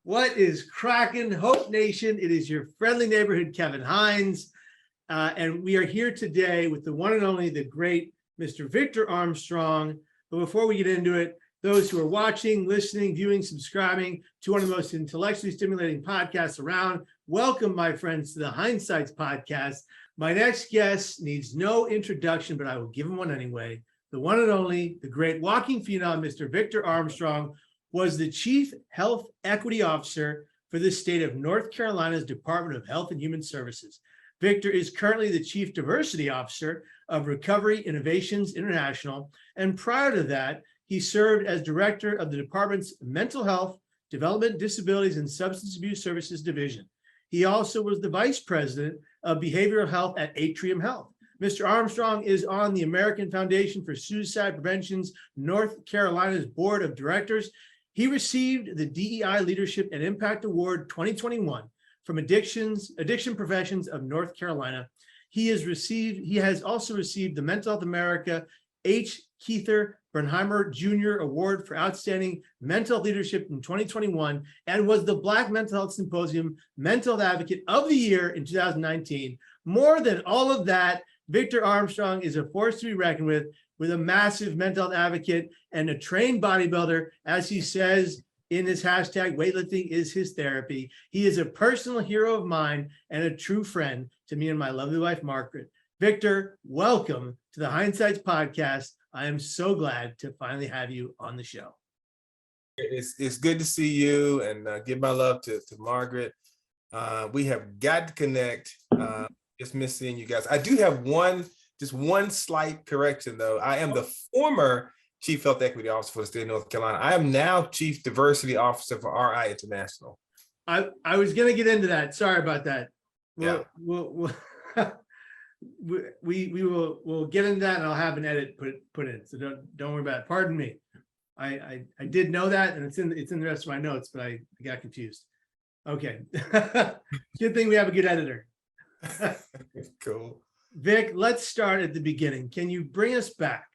What is cracking, Hope Nation? It is your friendly neighborhood Kevin Hines, and we are here today with the one and only, the great Mr. Victor Armstrong. But before we get into it, those who are watching, listening, viewing, subscribing to one of the most intellectually stimulating podcasts around, welcome, my friends, to the Hindsights podcast. My next guest needs no introduction, but I will give him one anyway. The one and only, the great walking phenom, Mr. Victor Armstrong, was the Chief Health Equity Officer for the state of North Carolina's Department of Health and Human Services. Victor is currently the Chief Diversity Officer of Recovery Innovations International, and prior to that, he served as Director of the department's Mental Health, Development, Disabilities, and Substance Abuse Services Division. He also was the Vice President of Behavioral Health at Atrium Health. Mr. Armstrong is on the American Foundation for Suicide Prevention's North Carolina's Board of Directors. He received the DEI Leadership and Impact Award 2021 from Addiction Professions of North Carolina. He has also received the Mental Health America H. Keither Bernheimer Jr. Award for Outstanding Mental Health Leadership in 2021 and was the Black Mental Health Symposium Mental Health Advocate of the Year in 2019. More than all of that, Victor Armstrong is a force to be reckoned with a massive mental health advocate and a trained bodybuilder. As he says in his hashtag, weightlifting is his therapy. He is a personal hero of mine and a true friend to me and my lovely wife, Margaret. Victor, welcome to the Hindsights podcast. I am so glad to finally have you on the show. It's good to see you, and give my love to Margaret. We have got to connect. Just miss seeing you guys. I do have one slight correction, though. I am the former Chief Health Equity Officer for the state of North Carolina. I am now Chief Diversity Officer for RI International. I was going to get into that. Sorry about that. Yeah. We'll get into that, and I'll have an edit put in. So don't worry about it. Pardon me. I did know that, and it's in the rest of my notes, but I got confused. Okay. Good thing we have a good editor. Cool. Vic, let's start at the beginning. Can you bring us back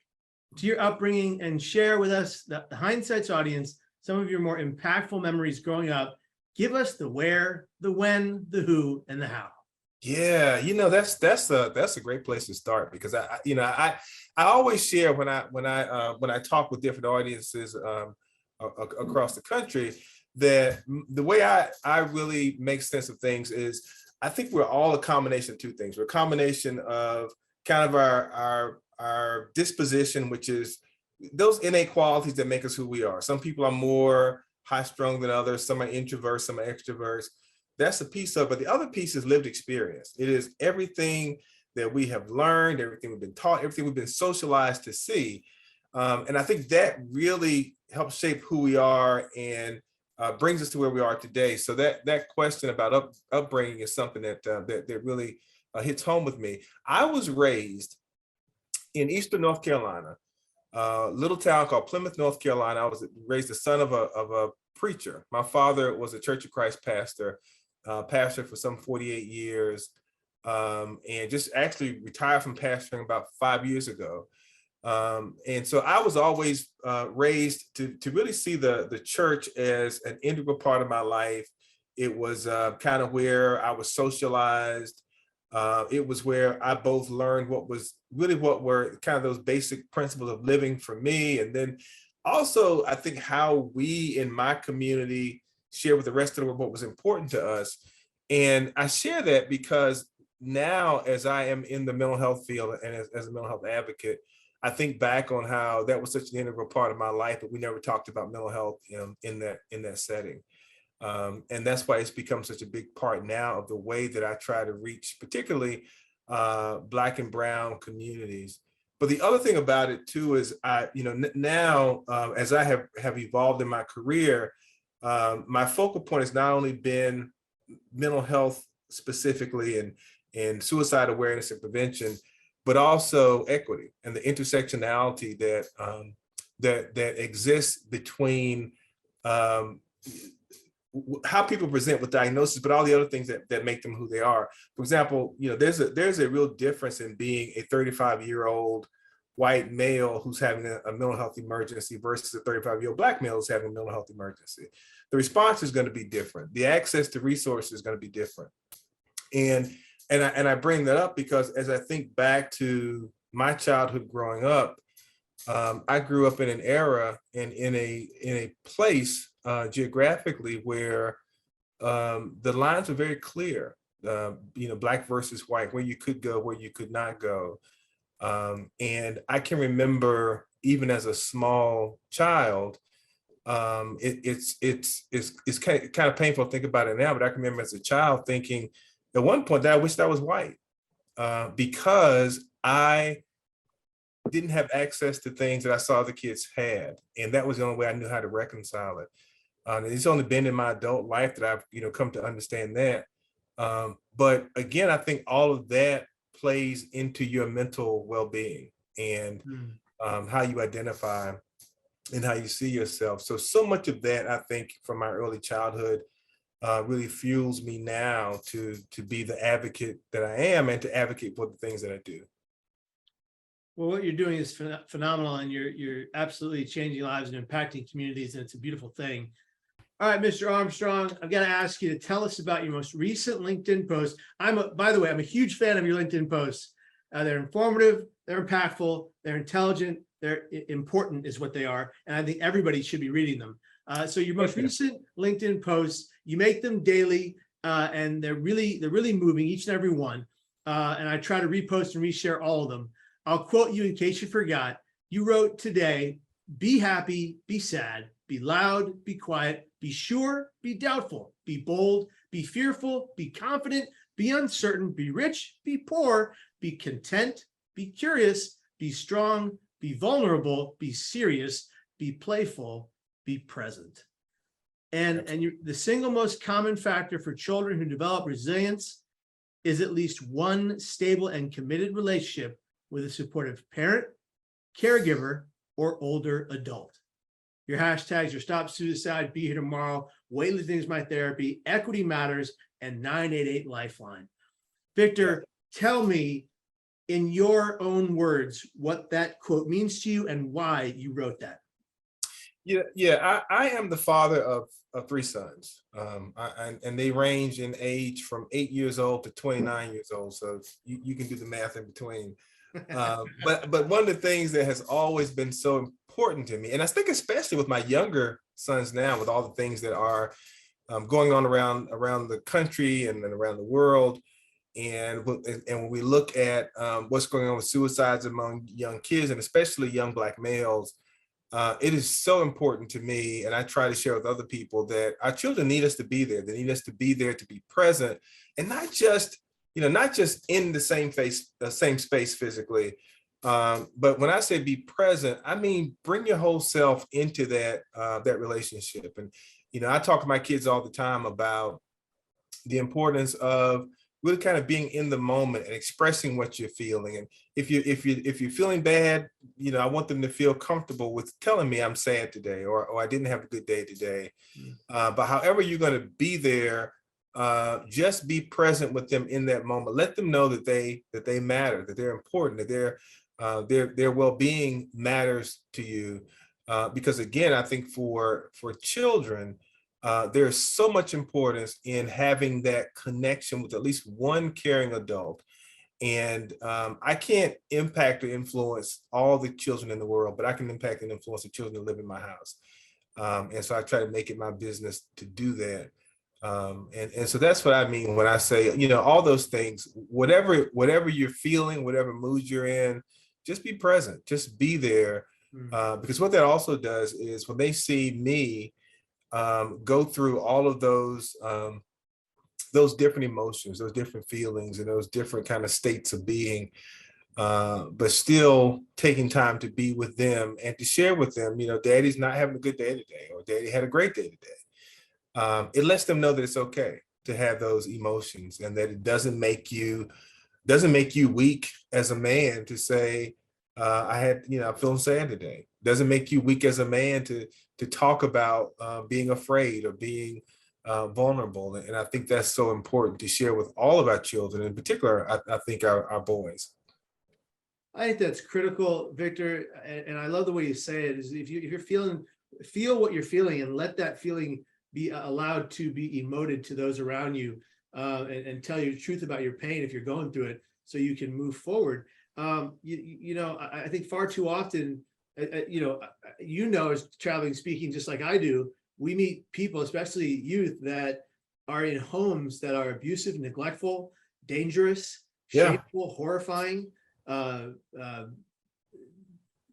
to your upbringing and share with us, the Hindsight's audience, some of your more impactful memories growing up? Give us the where, the when, the who, and the how. Yeah, that's a great place to start, because I always share when I talk with different audiences across the country, that the way I really make sense of things is, I think we're all a combination of two things. We're a combination of kind of our disposition, which is those innate qualities that make us who we are. Some people are more high-strung than others. Some are introverts, some are extroverts. That's a piece of it. But the other piece is lived experience. It is everything that we have learned, everything we've been taught, everything we've been socialized to see. And I think that really helps shape who we are and brings us to where we are today. So that question about upbringing is something that really hits home with me. I was raised in Eastern North Carolina, a little town called Plymouth, North Carolina. I was raised the son of a preacher. My father was a Church of Christ pastor for some 48 years, and just actually retired from pastoring about 5 years ago. And so I was always raised to really see the church as an integral part of my life. It was kind of where I was socialized. It was where I both learned what were kind of those basic principles of living for me. And then also, I think how we in my community share with the rest of the world what was important to us. And I share that because now, as I am in the mental health field and as a mental health advocate, I think back on how that was such an integral part of my life, but we never talked about mental health in that setting. And that's why it's become such a big part now of the way that I try to reach, particularly Black and Brown communities. But the other thing about it too is now as I have evolved in my career, my focal point has not only been mental health specifically and suicide awareness and prevention, but also equity and the intersectionality that exists between how people present with diagnosis, but all the other things that make them who they are. For example, there's a real difference in being a 35-year-old white male who's having a mental health emergency versus a 35-year-old Black male who's having a mental health emergency. the response is going to be different. The access to resources is going to be different. And I bring that up because as I think back to my childhood growing up, I grew up in an era and in a place geographically where the lines are very clear. Black versus white, where you could go, where you could not go. And I can remember even as a small child, it's kind of painful to think about it now, but I can remember as a child thinking at one point that I wished I was white because I didn't have access to things that I saw the kids had. And that was the only way I knew how to reconcile it. It's only been in my adult life that I've, come to understand that. But again, I think all of that plays into your mental well-being and how you identify and how you see yourself. So much of that, I think, from my early childhood really fuels me now to be the advocate that I am and to advocate for the things that I do. Well, what you're doing is phenomenal, and you're absolutely changing lives and impacting communities, and it's a beautiful thing. All right, Mr. Armstrong, I've got to ask you to tell us about your most recent LinkedIn post. By the way, I'm a huge fan of your LinkedIn posts. They're informative, they're impactful, they're intelligent, they're important is what they are. And I think everybody should be reading them. So your most recent LinkedIn posts, you make them daily, and they're really moving, each and every one. And I try to repost and reshare all of them. I'll quote you in case you forgot. You wrote today, "Be happy, be sad, be loud, be quiet, be sure, be doubtful, be bold, be fearful, be confident, be uncertain, be rich, be poor, be content, be curious, be strong, be vulnerable, be serious, be playful, be present." And the single most common factor for children who develop resilience is at least one stable and committed relationship with a supportive parent, caregiver, or older adult. Your hashtags are Stop Suicide, Be Here Tomorrow, Weightlifting is My Therapy, Equity Matters, and 988 Lifeline. Victor, tell me in your own words what that quote means to you and why you wrote that. I am the father of 3 sons, and they range in age from 8 years old to 29 years old. So you can do the math in between. But one of the things that has always been so important to me, and I think especially with my younger sons now, with all the things that are going on around the country and around the world, and when we look at what's going on with suicides among young kids and especially young Black males, it is so important to me, and I try to share with other people that our children need us to be there. They need us to be there, to be present, and not just in the same space physically. But when I say be present, I mean bring your whole self into that relationship. And I talk to my kids all the time about the importance of really kind of being in the moment and expressing what you're feeling. And if you're feeling bad, I want them to feel comfortable with telling me I'm sad today, or I didn't have a good day today. But however you're going to be there, just be present with them in that moment. Let them know that they matter, that they're important, that their well-being matters to you. Because again, I think for children, there's so much importance in having that connection with at least one caring adult. And I can't impact or influence all the children in the world, but I can impact and influence the children that live in my house. And so I try to make it my business to do that. And so that's what I mean when I say, all those things, whatever you're feeling, whatever mood you're in, just be present, just be there. Because what that also does is when they see me go through all of those different emotions, those different feelings, and those different kind of states of being, but still taking time to be with them and to share with them, daddy's not having a good day today, or daddy had a great day today. It lets them know that it's okay to have those emotions, and that it doesn't make you weak as a man to say, I'm feeling sad today. Doesn't make you weak as a man to talk about being afraid or being vulnerable. And I think that's so important to share with all of our children, in particular, I think our boys. I think that's critical, Victor. And I love the way you say it, is if you're feel what you're feeling and let that feeling be allowed to be emoted to those around you, and tell you the truth about your pain if you're going through it, so you can move forward. I think far too often, as traveling speaking, just like I do, we meet people, especially youth, that are in homes that are abusive, neglectful, dangerous, Yeah. shameful, horrifying,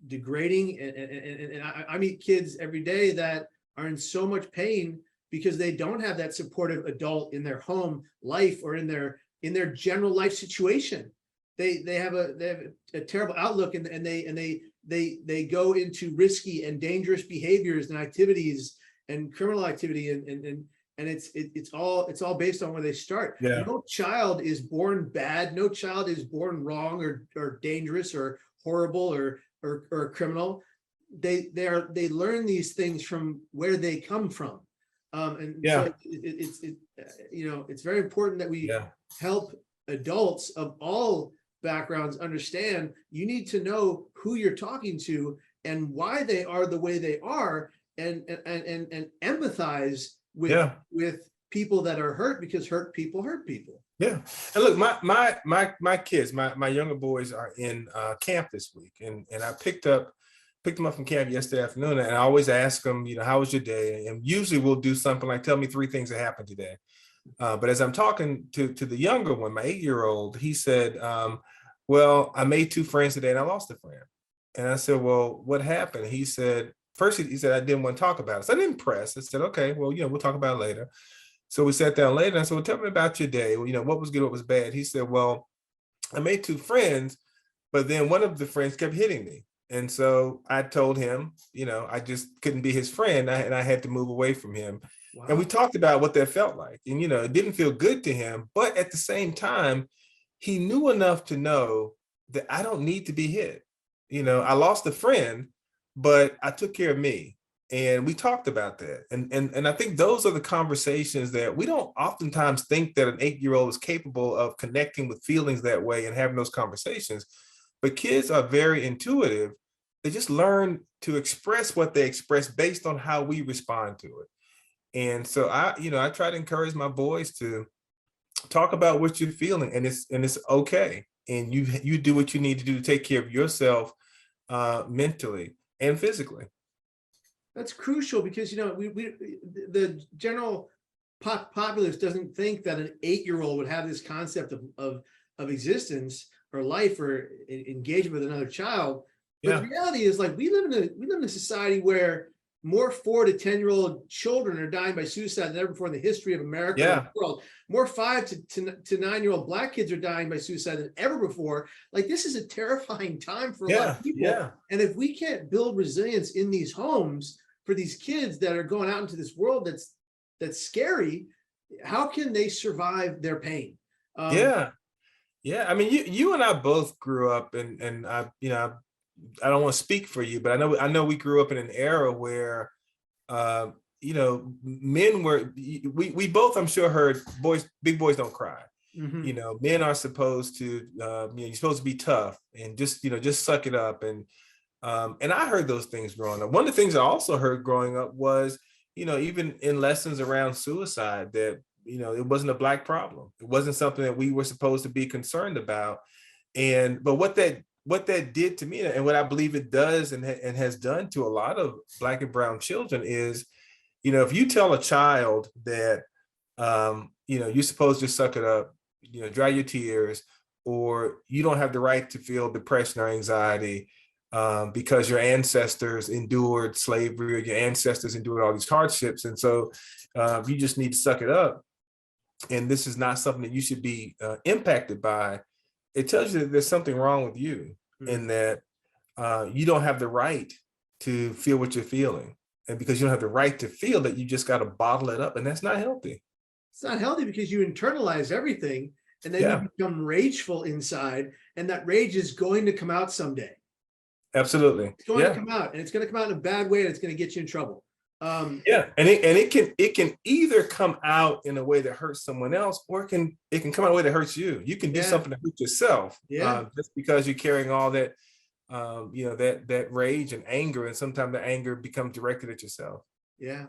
degrading. And I meet kids every day that are in so much pain because they don't have that supportive adult in their home life or in their general life situation. They have a terrible outlook, and they go into risky and dangerous behaviors and activities and criminal activity, and it's all based on where they start. Yeah. No child is born bad. No child is born wrong or dangerous or horrible or criminal. They learn these things from where they come from. So it's very important that we help adults of all backgrounds understand you need to know who you're talking to and why they are the way they are, and empathize with people that are hurt, because hurt people hurt people. Yeah. And look, my kids, my younger boys are in camp this week, and I picked them up from camp yesterday afternoon, and I always ask them, how was your day? And usually we'll do something like, tell me 3 things that happened today. But as I'm talking to the younger one, my 8-year-old, he said, well, I made 2 friends today and I lost a friend. And I said, well, what happened? He said, first he said, I didn't want to talk about it. So I didn't press. I said, okay, well, we'll talk about it later. So we sat down later and I said, well, tell me about your day. Well, what was good, what was bad? He said, well, I made 2 friends, but then one of the friends kept hitting me. And so I told him, I just couldn't be his friend, and I had to move away from him. Wow. And we talked about what that felt like. And, it didn't feel good to him, but at the same time, he knew enough to know that I don't need to be hit. I lost a friend, but I took care of me. And we talked about that. And I think those are the conversations that we don't oftentimes think that an 8-year-old is capable of connecting with feelings that way and having those conversations. But kids are very intuitive. They just learn to express what they express based on how we respond to it. And so I try to encourage my boys to talk about what you're feeling, and it's okay. And you do what you need to do to take care of yourself mentally and physically. That's crucial, because the general populace doesn't think that an 8-year-old would have this concept of existence or life or engagement with another child. But the reality is, like, we live in a society where more 4 to 10-year-old children are dying by suicide than ever before in the history of America and the world. More 5 to 9-year-old Black kids are dying by suicide than ever before. Like, this is a terrifying time for a lot of people. Yeah. And if we can't build resilience in these homes for these kids that are going out into this world that's scary, how can they survive their pain? Yeah. I mean, you and I both grew up, and I don't want to speak for you, but I know we grew up in an era where, men were, we both, I'm sure, heard big boys don't cry. Mm-hmm. Men are supposed to, you're supposed to be tough and just suck it up. And I heard those things growing up. One of the things I also heard growing up was, even in lessons around suicide, that, it wasn't a Black problem. It wasn't something that we were supposed to be concerned about. But what that did to me, and what I believe it does and has done to a lot of Black and brown children, is, if you tell a child that, you're supposed to suck it up, dry your tears, or you don't have the right to feel depression or anxiety because your ancestors endured slavery, or your ancestors endured all these hardships, and so you just need to suck it up, and this is not something that you should be impacted by. It tells you that there's something wrong with you, and that you don't have the right to feel what you're feeling. And because you don't have the right to feel that, you just got to bottle it up. And that's not healthy. It's not healthy, because you internalize everything, and then you become rageful inside, and that rage is going to come out someday. Absolutely. It's going to come out, and it's going to come out in a bad way, and it's going to get you in trouble. And it can either come out in a way that hurts someone else, or it can come out in a way that hurts you. You can do something to hurt yourself, just because you're carrying all that, that rage and anger, and sometimes the anger becomes directed at yourself. Yeah.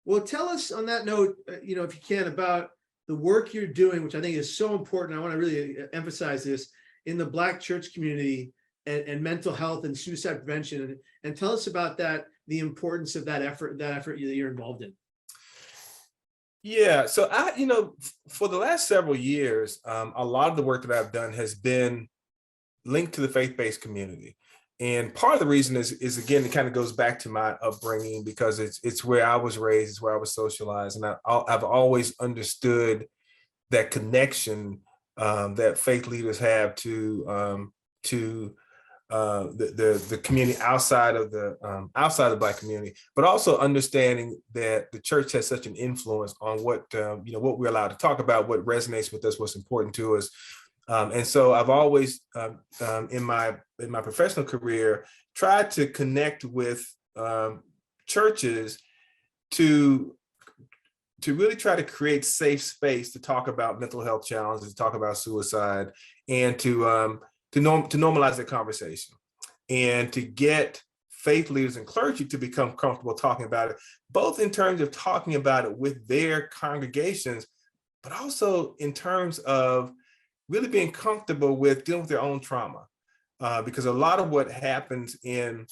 Well, tell us on that note, if you can, about the work you're doing, which I think is so important. I want to really emphasize this in the Black church community and mental health and suicide prevention. And tell us about that, the importance of that effort that you're involved in. Yeah, so for the last several years, a lot of the work that I've done has been linked to the faith-based community. And part of the reason is again, it kind of goes back to my upbringing, because it's where I was raised, it's where I was socialized. And I've always understood that connection that faith leaders have to the community outside of the Black community, but also understanding that the church has such an influence on what we're allowed to talk about, what resonates with us, what's important to us. And so I've always, in my professional career, tried to connect with churches to really try to create safe space to talk about mental health challenges, to talk about suicide, and to normalize the conversation, and to get faith leaders and clergy to become comfortable talking about it, both in terms of talking about it with their congregations, but also in terms of really being comfortable with dealing with their own trauma. Because a lot of what happens in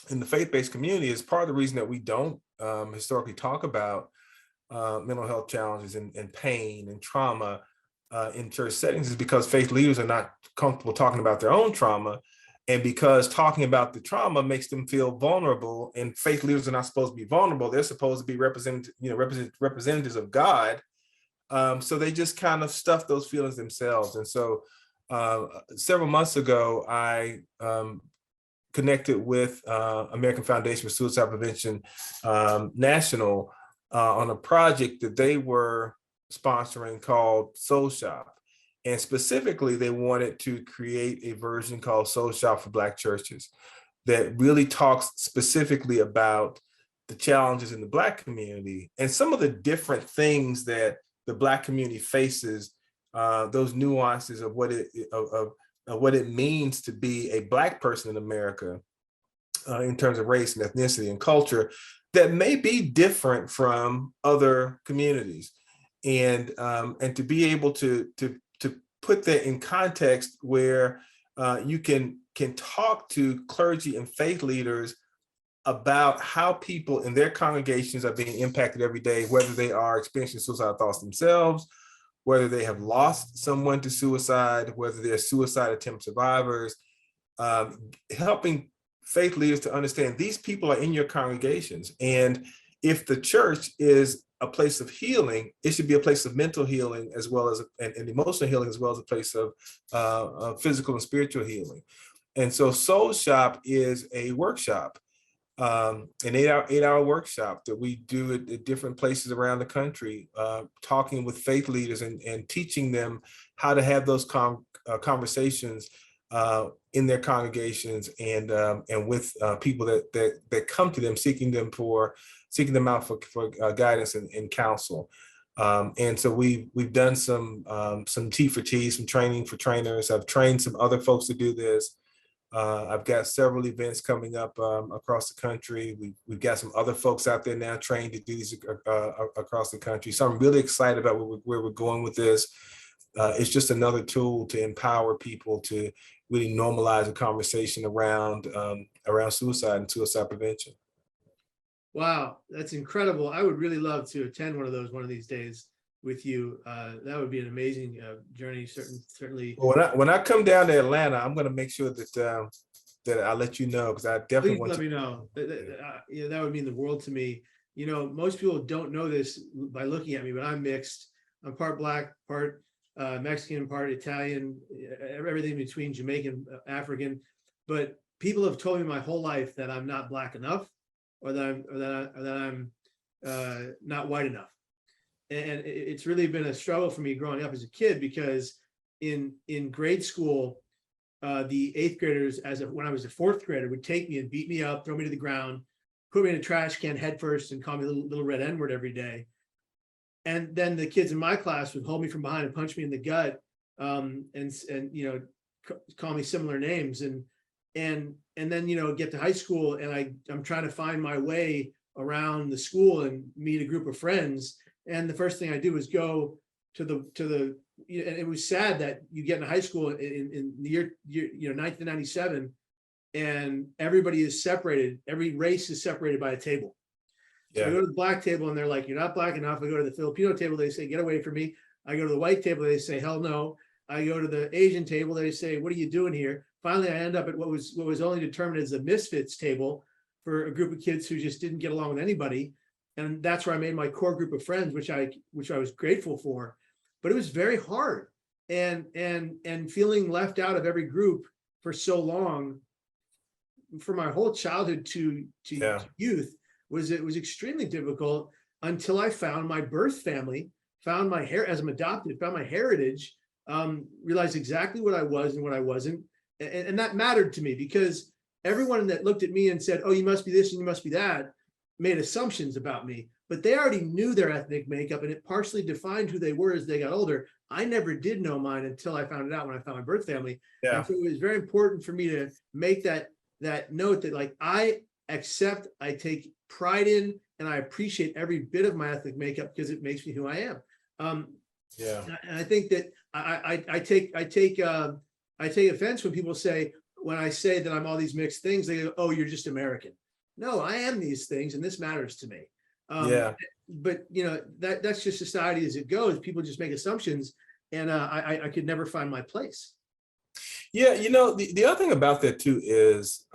the faith-based community is part of the reason that we don't historically talk about mental health challenges and pain and trauma in church settings, is because faith leaders are not comfortable talking about their own trauma, and because talking about the trauma makes them feel vulnerable, and faith leaders are not supposed to be vulnerable. They're supposed to be representatives of God. So they just kind of stuff those feelings themselves. And so several months ago, I connected with American Foundation for Suicide Prevention National on a project that they were sponsoring called Soul Shop. And specifically, they wanted to create a version called Soul Shop for Black churches that really talks specifically about the challenges in the Black community and some of the different things that the Black community faces, those nuances of what it means to be a Black person in America in terms of race and ethnicity and culture that may be different from other communities. And to be able to put that in context where you can talk to clergy and faith leaders about how people in their congregations are being impacted every day, whether they are experiencing suicidal thoughts themselves, whether they have lost someone to suicide, whether they're suicide attempt survivors, helping faith leaders to understand these people are in your congregations. And if the church is a place of healing, it should be a place of mental healing as well as and emotional healing, as well as a place of physical and spiritual healing. And so Soul Shop is a workshop, an 8-hour workshop that we do at different places around the country, talking with faith leaders and teaching them how to have those conversations in their congregations and with people that come to them, seeking them out for guidance and counsel. And so we've done some T for T, some training for trainers. I've trained some other folks to do this. I've got several events coming up across the country. We've got some other folks out there now trained to do these across the country. So I'm really excited about where we're going with this. It's just another tool to empower people to really normalize a conversation around suicide and suicide prevention. Wow, that's incredible. I would really love to attend one of those one of these days with you. That would be an amazing journey. Certainly. Well, when I come down to Atlanta, I'm going to make sure that I let you know, because I definitely want to. Please let me know. That would mean the world to me. Most people don't know this by looking at me, but I'm mixed. I'm part Black, part Mexican, part Italian, everything between, Jamaican, African. But people have told me my whole life that I'm not Black enough, or that I'm not white enough. And it's really been a struggle for me growing up as a kid, because in grade school, the 8th graders, when I was a 4th grader, would take me and beat me up, throw me to the ground, put me in a trash can head first, and call me little red N-word every day. And then the kids in my class would hold me from behind and punch me in the gut, and call me similar names. And then get to high school, and I'm trying to find my way around the school and meet a group of friends. And the first thing I did was go to the, and it was sad that you get into high school in the year 1997, and everybody is separated. Every race is separated by a table. So I go to the black table and they're like, you're not black enough. I go to the Filipino table, they say, get away from me. I go to the white table, they say, hell no. I go to the Asian table, they say, what are you doing here? Finally, I end up at what was only determined as the misfits table for a group of kids who just didn't get along with anybody. And that's where I made my core group of friends, which I was grateful for. But it was very hard. And feeling left out of every group for so long, for my whole childhood to youth, it was extremely difficult until I found my birth family, found my as I'm adopted, found my heritage, realized exactly what I was and what I wasn't. And that mattered to me, because everyone that looked at me and said, oh, you must be this and you must be that, made assumptions about me, but they already knew their ethnic makeup, and it partially defined who they were as they got older. I never did know mine until I found it out when I found my birth family. And so it was very important for me to make that note that, like, I accept, I take pride in, and I appreciate every bit of my ethnic makeup because it makes me who I am. And I think that I take offense when people say, when I say that I'm all these mixed things, they go, oh, you're just American. No, I am these things, and this matters to me. But that's just society as it goes. People just make assumptions, and I could never find my place. Yeah, the other thing about that too is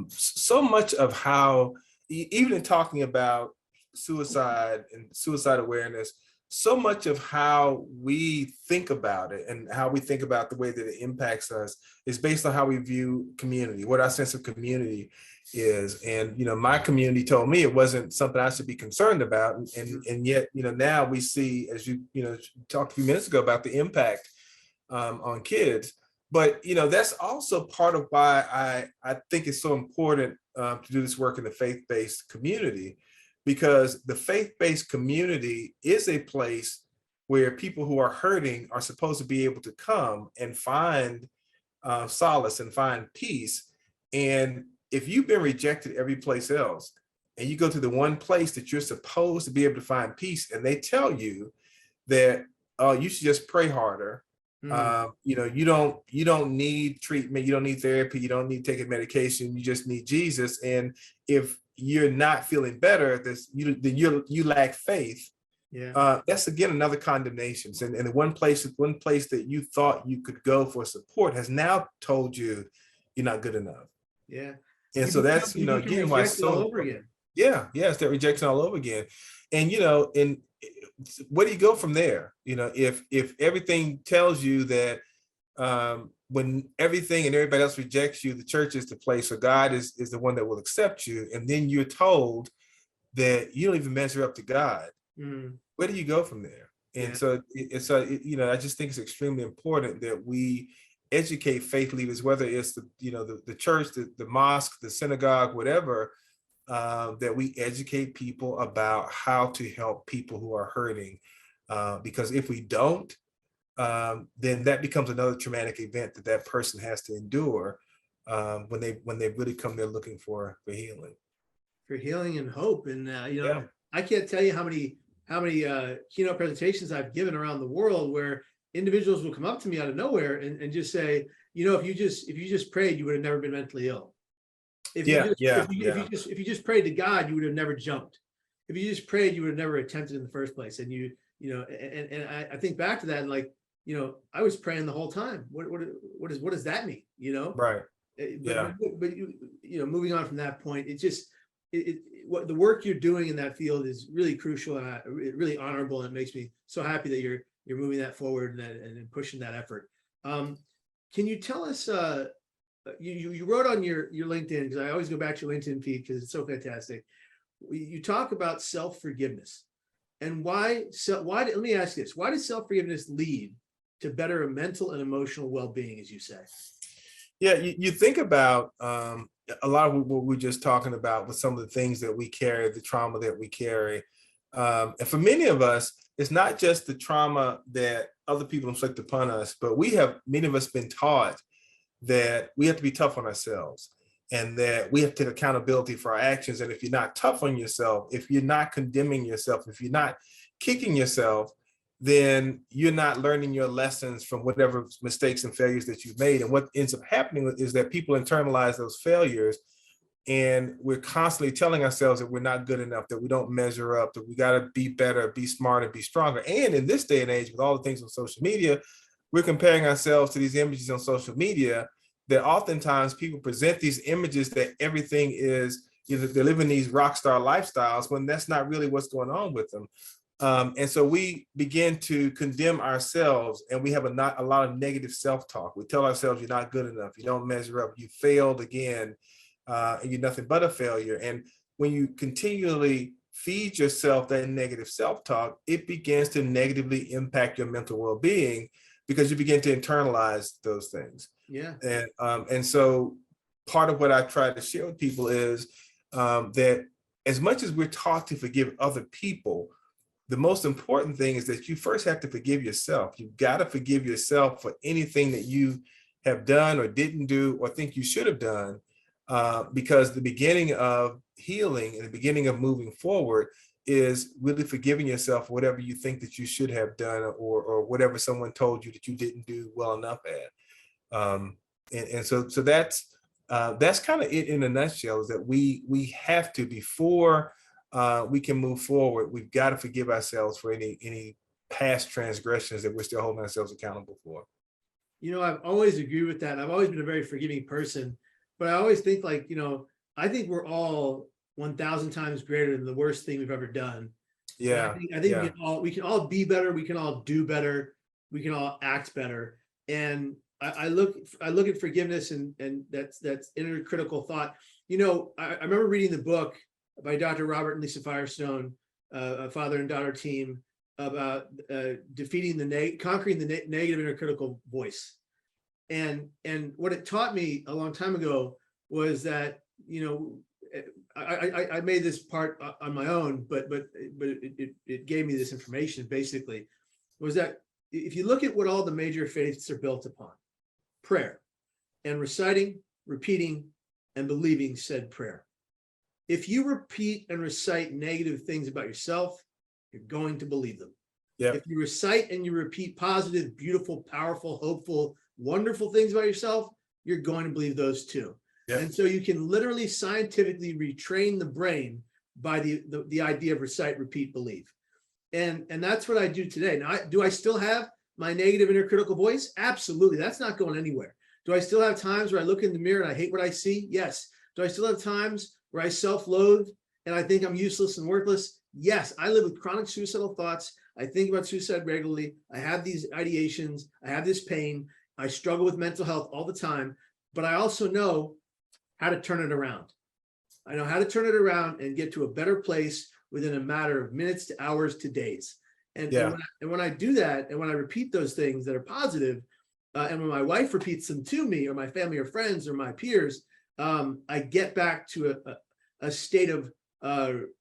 so much of how, even in talking about suicide and suicide awareness, so much of how we think about it and how we think about the way that it impacts us is based on how we view community, what our sense of community is. And, my community told me it wasn't something I should be concerned about. And yet, now we see, as you talked a few minutes ago about the impact on kids. But, that's also part of why I think it's so important to do this work in the faith-based community, because the faith-based community is a place where people who are hurting are supposed to be able to come and find solace and find peace. And if you've been rejected every place else, and you go to the one place that you're supposed to be able to find peace, and they tell you that, oh, you should just pray harder. You don't need treatment, you don't need therapy, you don't need taking medication, you just need Jesus. And if you're not feeling better, then you lack faith. That's again another condemnation. And the one place that you thought you could go for support has now told you you're not good enough. And so that's again why it's so all over again. It's that rejection all over again. And and where do you go from there? If everything tells you that when everything and everybody else rejects you, the church is the place, or God is the one that will accept you, and then you're told that you don't even measure up to God, where do you go from there? And so I just think it's extremely important that we educate faith leaders, whether it's the church, the mosque, the synagogue, whatever, that we educate people about how to help people who are hurting, because if we don't, then that becomes another traumatic event that person has to endure when they really come there looking for healing and hope. And I can't tell you how many keynote presentations I've given around the world where individuals will come up to me out of nowhere and just say, if you just prayed, you would have never been mentally ill. If you just prayed to God, you would have never jumped. If you just prayed, you would have never attempted in the first place. And and I think back to that, and like, I was praying the whole time. What does that mean? Right. But moving on from that point, what the work you're doing in that field is really crucial and really honorable. And it makes me so happy that you're moving that forward and pushing that effort. Can you tell us? You wrote on your LinkedIn, because I always go back to your LinkedIn feed because it's so fantastic. You talk about self-forgiveness, and why. Let me ask you this: why does self-forgiveness lead to better mental and emotional well-being, as you say? Yeah, you think about a lot of what we're just talking about with some of the things that we carry, the trauma that we carry, and for many of us, it's not just the trauma that other people inflict upon us, but many of us been taught that we have to be tough on ourselves. and that we have to take accountability for our actions. And if you're not tough on yourself, if you're not condemning yourself, if you're not kicking yourself, then you're not learning your lessons from whatever mistakes and failures that you've made. And what ends up happening is that people internalize those failures, and we're constantly telling ourselves that we're not good enough, that we don't measure up, that we got to be better, be smarter, be stronger. And in this day and age, with all the things on social media, we're comparing ourselves to these images on social media that oftentimes people present these images that everything is, they're living these rock star lifestyles when that's not really what's going on with them. And so we begin to condemn ourselves, and we have a lot of negative self-talk. We tell ourselves, you're not good enough, you don't measure up, you failed again, and you're nothing but a failure. And when you continually feed yourself that negative self-talk, it begins to negatively impact your mental well-being, because you begin to internalize those things. Yeah. And so part of what I try to share with people is that as much as we're taught to forgive other people, the most important thing is that you first have to forgive yourself. You've got to forgive yourself for anything that you have done or didn't do or think you should have done, because the beginning of healing and the beginning of moving forward is really forgiving yourself for whatever you think that you should have done, or whatever someone told you that you didn't do well enough at. And so that's kind of it in a nutshell, is that we have to, before we can move forward, we've got to forgive ourselves for any past transgressions that we're still holding ourselves accountable for. I've always agreed with that. I've always been a very forgiving person, but I always think, like, I think we're all 1,000 times greater than the worst thing we've ever done. Yeah. I think we can all be better. We can all do better. We can all act better. And I look at forgiveness, and that's inner critical thought. I remember reading the book by Dr. Robert and Lisa Firestone, a father and daughter team, about conquering the negative inner critical voice. And what it taught me a long time ago was that, I made this part on my own, but it gave me this information, basically, was that if you look at what all the major faiths are built upon: prayer, and reciting, repeating, and believing said prayer. If you repeat and recite negative things about yourself, you're going to believe them. Yep. If you recite and you repeat positive, beautiful, powerful, hopeful, wonderful things about yourself, you're going to believe those too. Yep. And so you can literally scientifically retrain the brain by the idea of recite, repeat, believe. And that's what I do today. Now, do I still have my negative inner critical voice? Absolutely. That's not going anywhere. Do I still have times where I look in the mirror and I hate what I see? Yes. Do I still have times where I self-loathe and I think I'm useless and worthless? Yes. I live with chronic suicidal thoughts. I think about suicide regularly. I have these ideations. I have this pain. I struggle with mental health all the time, but I also know how to turn it around. I know how to turn it around and get to a better place within a matter of minutes to hours to days. And when I do that, and when I repeat those things that are positive, and when my wife repeats them to me, or my family or friends or my peers, I get back to a state of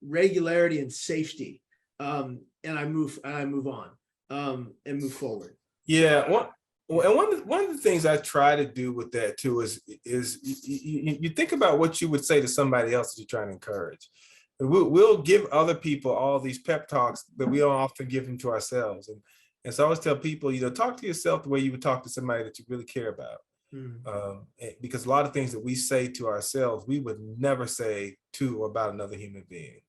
regularity and safety, and I move on and move forward. Yeah. One of the things I try to do with that too is you think about what you would say to somebody else that you're trying to encourage. We'll give other people all these pep talks that we don't often give them to ourselves. And so I always tell people, talk to yourself the way you would talk to somebody that you really care about. Because a lot of things that we say to ourselves, we would never say to or about another human being.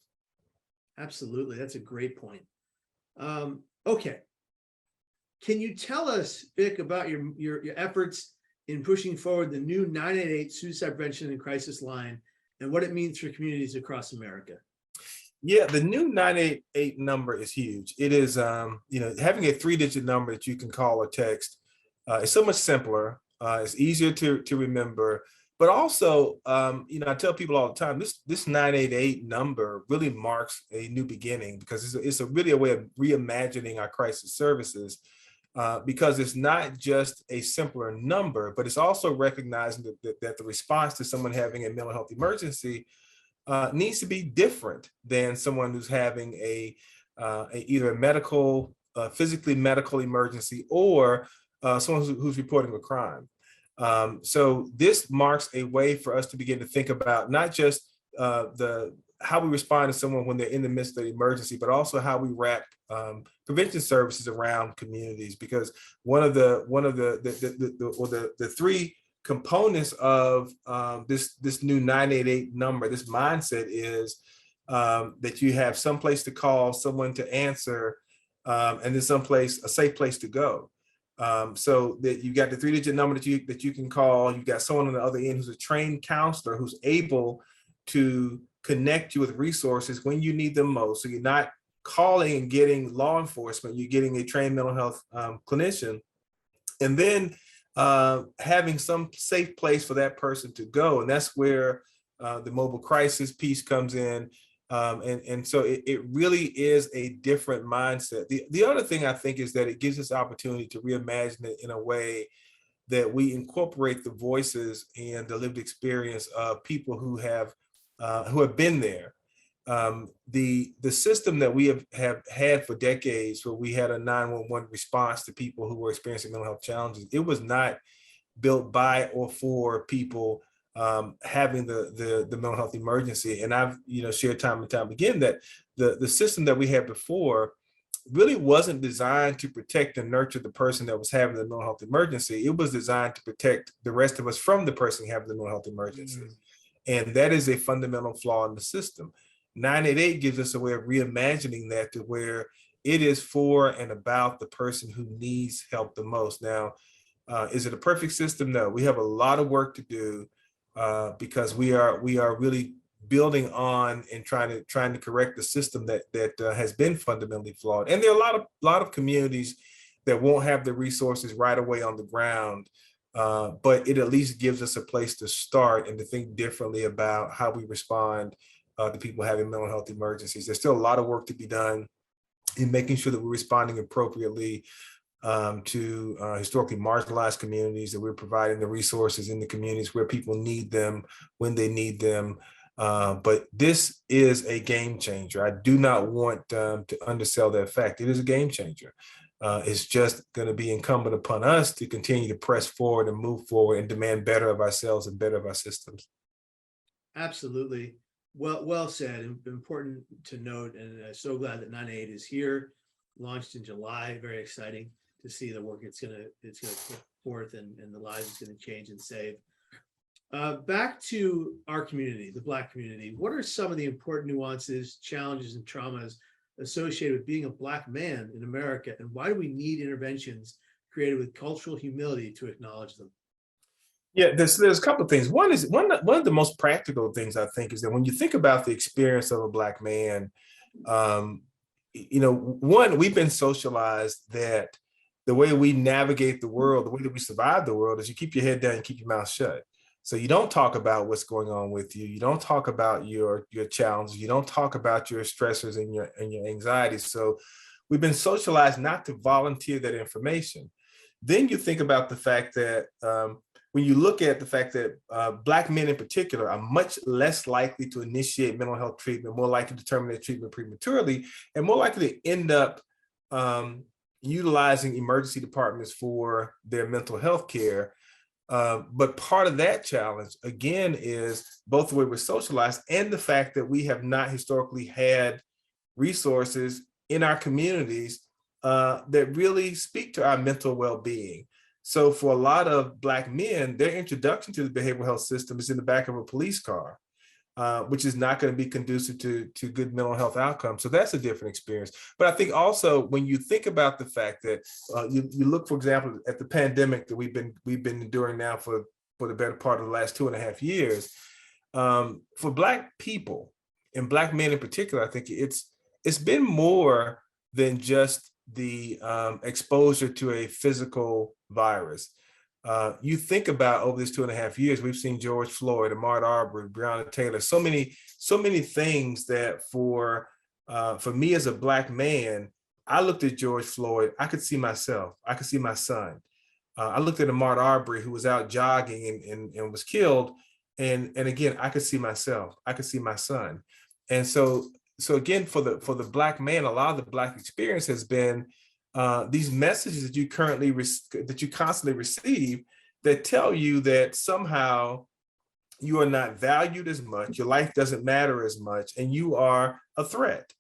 Absolutely. That's a great point. Okay. Can you tell us, Vic, about your efforts in pushing forward the new 988 suicide prevention and crisis line, and what it means for communities across America? Yeah, the new 988 number is huge. It is, having a 3-digit number that you can call or text is so much simpler. It's easier to remember, but also, I tell people all the time, this 988 number really marks a new beginning, because it's really a way of reimagining our crisis services. Because it's not just a simpler number, but it's also recognizing that the response to someone having a mental health emergency needs to be different than someone who's having either a medical, physically medical emergency, or someone who's reporting a crime. So this marks a way for us to begin to think about not just how we respond to someone when they're in the midst of the emergency, but also how we wrap prevention services around communities. Because one of the three components of this new 988 number, this mindset, is that you have some place to call, someone to answer, and then someplace, a safe place to go. So that you got the 3-digit number that you can call. You got someone on the other end who's a trained counselor who's able to connect you with resources when you need them most. So you're not calling and getting law enforcement, you're getting a trained mental health clinician. And then having some safe place for that person to go. And that's where the mobile crisis piece comes in. And so it really is a different mindset. The other thing I think is that it gives us opportunity to reimagine it in a way that we incorporate the voices and the lived experience of people who have been there. The system that we have had for decades, where we had a 911 response to people who were experiencing mental health challenges, it was not built by or for people having the mental health emergency. And I've shared time and time again that the system that we had before really wasn't designed to protect and nurture the person that was having the mental health emergency. It was designed to protect the rest of us from the person having the mental health emergency. And that is a fundamental flaw in the system. 988 gives us a way of reimagining that to where it is for and about the person who needs help the most. Now, is it a perfect system? No, we have a lot of work to do because we are really building on and trying to correct the system that has been fundamentally flawed. And there are a lot of communities that won't have the resources right away on the ground, but it at least gives us a place to start and to think differently about how we respond to people having mental health emergencies. There's still a lot of work to be done in making sure that we're responding appropriately to historically marginalized communities, that we're providing the resources in the communities where people need them, when they need them. But this is a game changer. I do not want to undersell that fact. It is a game changer. It's just going to be incumbent upon us to continue to press forward and move forward and demand better of ourselves and better of our systems. Absolutely. Well said. Important to note, and I'm so glad that 988 is here, launched in July. Very exciting to see the work it's going to put forth and the lives it's going to change and save. Back to our community, the Black community. What are some of the important nuances, challenges, and traumas associated with being a Black man in America, and why do we need interventions created with cultural humility to acknowledge them? Yeah, there's a couple of things. One of the most practical things, I think, is that when you think about the experience of a Black man, one, we've been socialized that the way we navigate the world, the way that we survive the world, is you keep your head down and keep your mouth shut. So you don't talk about what's going on with you. You don't talk about your challenges. You don't talk about your stressors and your anxieties. So we've been socialized not to volunteer that information. Then you think about the fact that when you look at the fact that Black men in particular are much less likely to initiate mental health treatment, more likely to terminate treatment prematurely, and more likely to end up utilizing emergency departments for their mental health care. But part of that challenge, again, is both the way we're socialized and the fact that we have not historically had resources in our communities that really speak to our mental well-being. So for a lot of Black men, their introduction to the behavioral health system is in the back of a police car, which is not going to be conducive to good mental health outcomes. So that's a different experience. But I think also when you think about the fact that you look, for example, at the pandemic that we've been enduring now for the better part of the last 2.5 years, for Black people and Black men in particular, I think it's been more than just the exposure to a physical virus. You think about over this 2.5 years, we've seen George Floyd, Ahmaud Arbery, Breonna Taylor, so many things that for me as a Black man, I looked at George Floyd, I could see myself, I could see my son. I looked at Ahmaud Arbery, who was out jogging and was killed, and again, I could see myself, I could see my son. And so again, for the Black man, a lot of the Black experience has been these messages that you constantly receive that tell you that somehow you are not valued as much, your life doesn't matter as much, and you are a threat.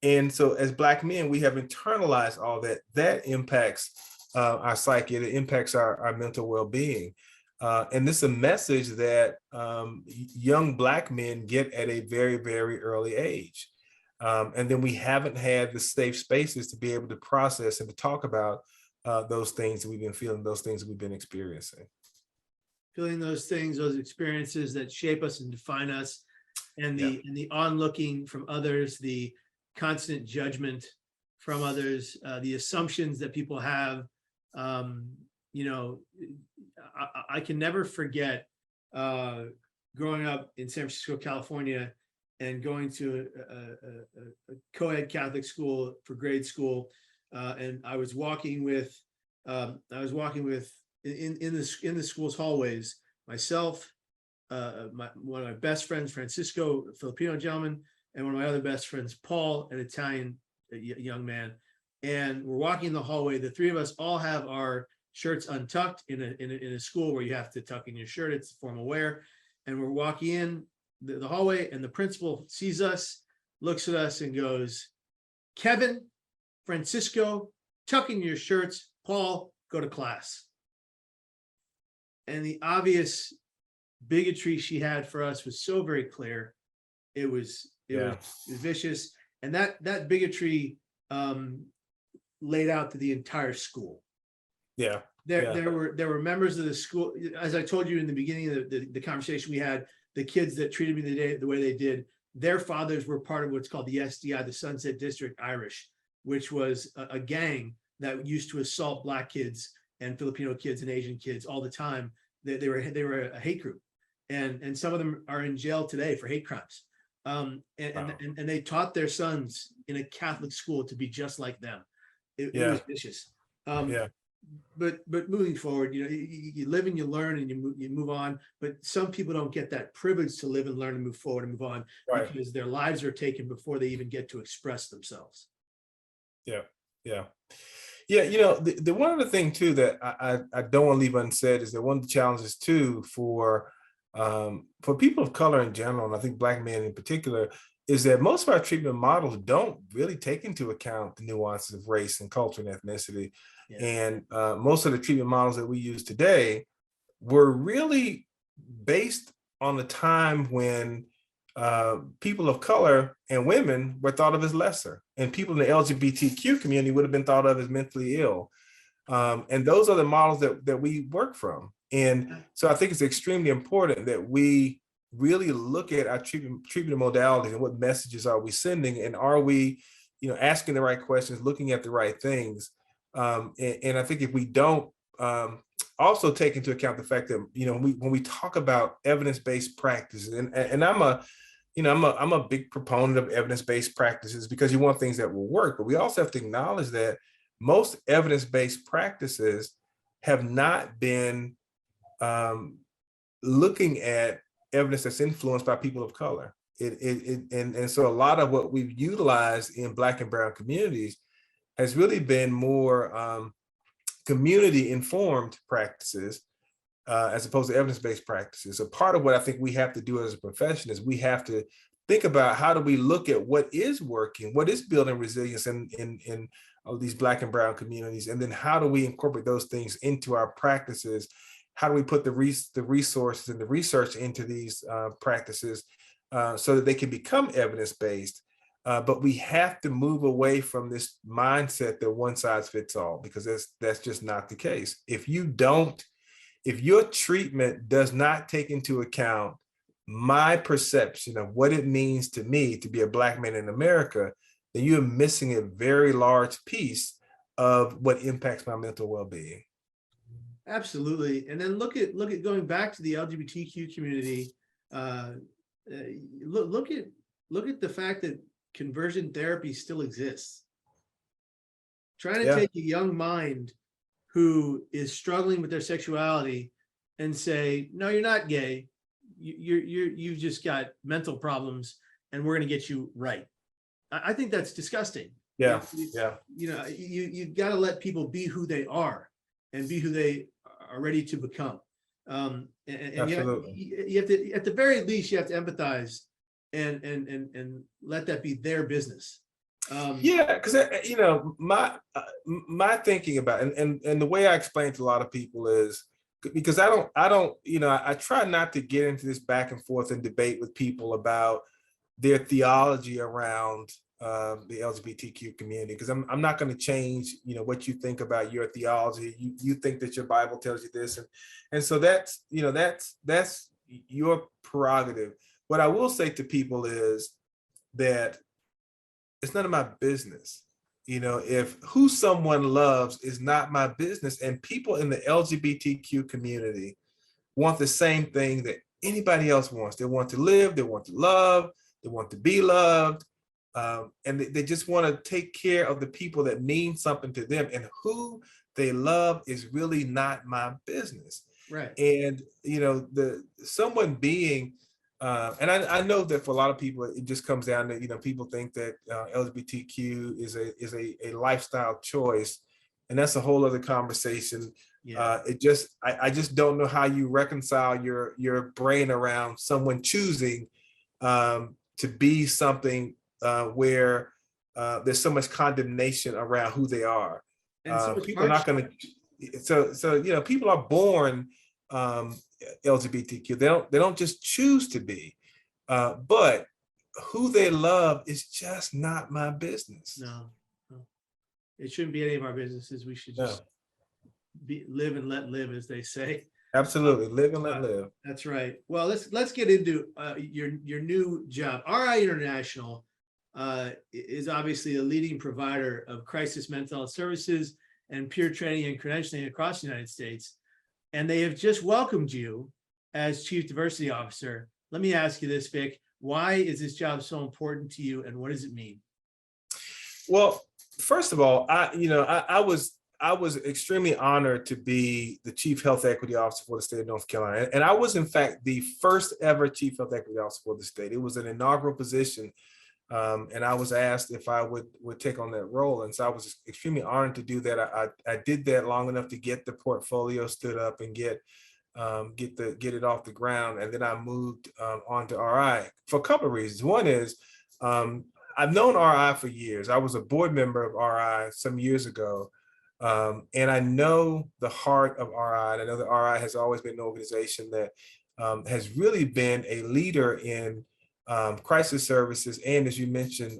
And so as Black men, we have internalized all that. That impacts our psyche, it impacts our mental well-being. And this is a message that young Black men get at a very, very early age. And then we haven't had the safe spaces to be able to process and to talk about those things that we've been feeling, those things that we've been experiencing. Feeling those things, those experiences that shape us and define us, and the onlooking from others, the constant judgment from others, the assumptions that people have. You know, I can never forget growing up in San Francisco, California, and going to a co-ed Catholic school for grade school, and I was walking with in the school's hallways, myself, one of my best friends, Francisco, a Filipino gentleman, and one of my other best friends, Paul, an Italian young man. And we're walking in the hallway. The three of us all have our shirts untucked in a school where you have to tuck in your shirt. It's formal wear. And we're walking in the hallway, and the principal sees us, looks at us, and goes, "Kevin, Francisco, tuck in your shirts. Paul, go to class." And the obvious bigotry she had for us was so very clear. It was vicious, and that bigotry laid out to the entire school. There were members of the school, as I told you in the beginning of the conversation we had, the kids that treated me the way they did, their fathers were part of what's called the SDI, the Sunset District Irish, which was a gang that used to assault Black kids and Filipino kids and Asian kids all the time. They were a hate group, and some of them are in jail today for hate crimes. And they taught their sons in a Catholic school to be just like them. It was vicious. But moving forward, you know, you live and you learn and you move on. But some people don't get that privilege to live and learn and move forward and move on because their lives are taken before they even get to express themselves. You know, the one other thing too that I don't want to leave unsaid is that one of the challenges too for people of color in general, and I think Black men in particular, is that most of our treatment models don't really take into account the nuances of race and culture and ethnicity. And most of the treatment models that we use today were really based on the time when people of color and women were thought of as lesser, and people in the LGBTQ community would have been thought of as mentally ill. And those are the models that we work from. And so I think it's extremely important that we really look at our treatment modalities and what messages are we sending, and are we, you know, asking the right questions, looking at the right things. And I think if we don't also take into account the fact that, you know, when we talk about evidence-based practices, and I'm a big proponent of evidence-based practices because you want things that will work, but we also have to acknowledge that most evidence-based practices have not been looking at evidence that's influenced by people of color. And so a lot of what we've utilized in Black and brown communities has really been more community-informed practices as opposed to evidence-based practices. So part of what I think we have to do as a profession is we have to think about how do we look at what is working, what is building resilience in these Black and brown communities, and then how do we incorporate those things into our practices? How do we put the resources and the research into these practices so that they can become evidence-based? But we have to move away from this mindset that one size fits all, because that's just not the case. If your treatment does not take into account my perception of what it means to me to be a Black man in America, then you're missing a very large piece of what impacts my mental well-being. Absolutely. And then look at going back to the LGBTQ community. Look at the fact that conversion therapy still exists. Trying to take a young mind who is struggling with their sexuality and say, no, you're not gay. You've just got mental problems, and we're going to get you right. I think that's disgusting. You know, you got to let people be who they are and be who they are ready to become. And yet Absolutely. you have to, at the very least, you have to empathize and let that be their business. Yeah, because my thinking about and the way I explain to a lot of people is because I don't I try not to get into this back and forth and debate with people about their theology around the LGBTQ community, because I'm not going to change what you think about your theology. You think that your Bible tells you this, and so that's that's your prerogative. What I will say to people is that it's none of my business. If who someone loves is not my business, and people in the LGBTQ community want the same thing that anybody else wants. They want to live, they want to love, they want to be loved, and they just want to take care of the people that mean something to them, and who they love is really not my business. Right. And the someone being and I know that for a lot of people, it just comes down to, people think that LGBTQ is a lifestyle choice, and that's a whole other conversation. Yeah. I just don't know how you reconcile your brain around someone choosing to be something where there's so much condemnation around who they are. And so much People are not going to. So people are born LGBTQ. They don't just choose to be, but who they love is just not my business. No, it shouldn't be any of our businesses. We should just live and let live, as they say. Absolutely, live and let live. That's right. Well, let's get into your new job. RI International is obviously a leading provider of crisis mental health services and peer training and credentialing across the United States. And they have just welcomed you as Chief Diversity Officer. Let me ask you this, Vic. Why is this job so important to you, and what does it mean? Well, first of all, I was extremely honored to be the Chief Health Equity Officer for the state of North Carolina. And I was, in fact, the first ever Chief Health Equity Officer for the state. It was an inaugural position. And I was asked if I would take on that role. And so I was extremely honored to do that. I did that long enough to get the portfolio stood up and get it off the ground. And then I moved on to RI for a couple of reasons. One is I've known RI for years. I was a board member of RI some years ago. And I know the heart of RI. And I know that RI has always been an organization that has really been a leader in crisis services, and as you mentioned,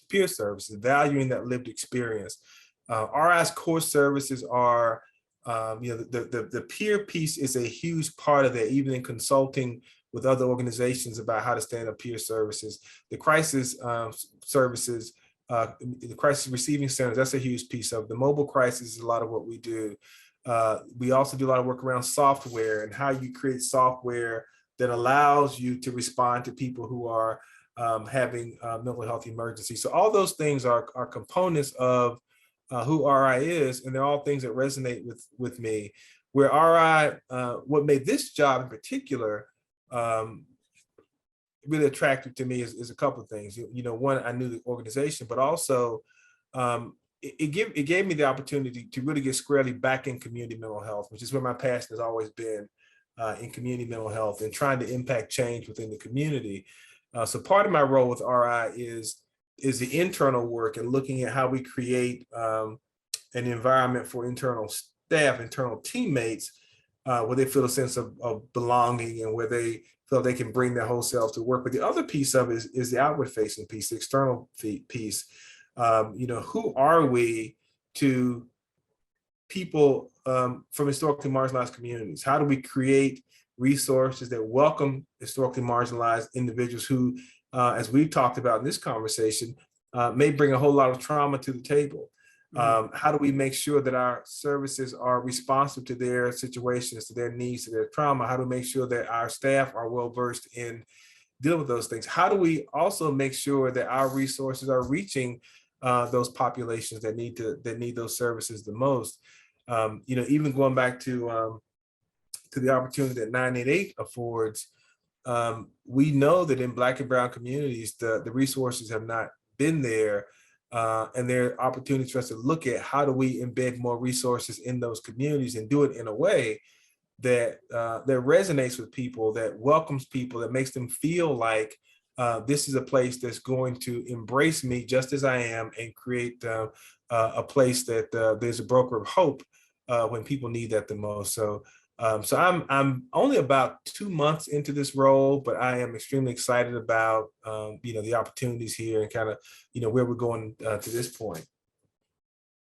peer services, valuing that lived experience. RI's core services are, the peer piece is a huge part of that, even in consulting with other organizations about how to stand up peer services. The crisis services, the crisis receiving centers, that's a huge piece of the mobile crisis is a lot of what we do. We also do a lot of work around software and how you create software that allows you to respond to people who are having mental health emergencies. So all those things are components of who RI is, and they're all things that resonate with me. Where RI, what made this job in particular really attractive to me is a couple of things. One, I knew the organization, but also it gave me the opportunity to really get squarely back in community mental health, which is where my passion has always been. In community mental health and trying to impact change within the community. So part of my role with RI is the internal work and looking at how we create an environment for internal staff, internal teammates, where they feel a sense of belonging and where they feel they can bring their whole selves to work. But the other piece of it is the outward facing piece, the external piece. Who are we to people from historically marginalized communities? How do we create resources that welcome historically marginalized individuals who, as we've talked about in this conversation, may bring a whole lot of trauma to the table? How do we make sure that our services are responsive to their situations, to their needs, to their trauma? How do we make sure that our staff are well-versed in dealing with those things? How do we also make sure that our resources are reaching those populations that need those services the most? Even going back to the opportunity that 988 affords, we know that in Black and Brown communities, the resources have not been there And there are opportunities for us to look at how do we embed more resources in those communities and do it in a way that that resonates with people, that welcomes people, that makes them feel like this is a place that's going to embrace me just as I am and create a place that there's a broker of hope when people need that the most. So I'm only about 2 months into this role, but I am extremely excited about the opportunities here and kind of where we're going to this point.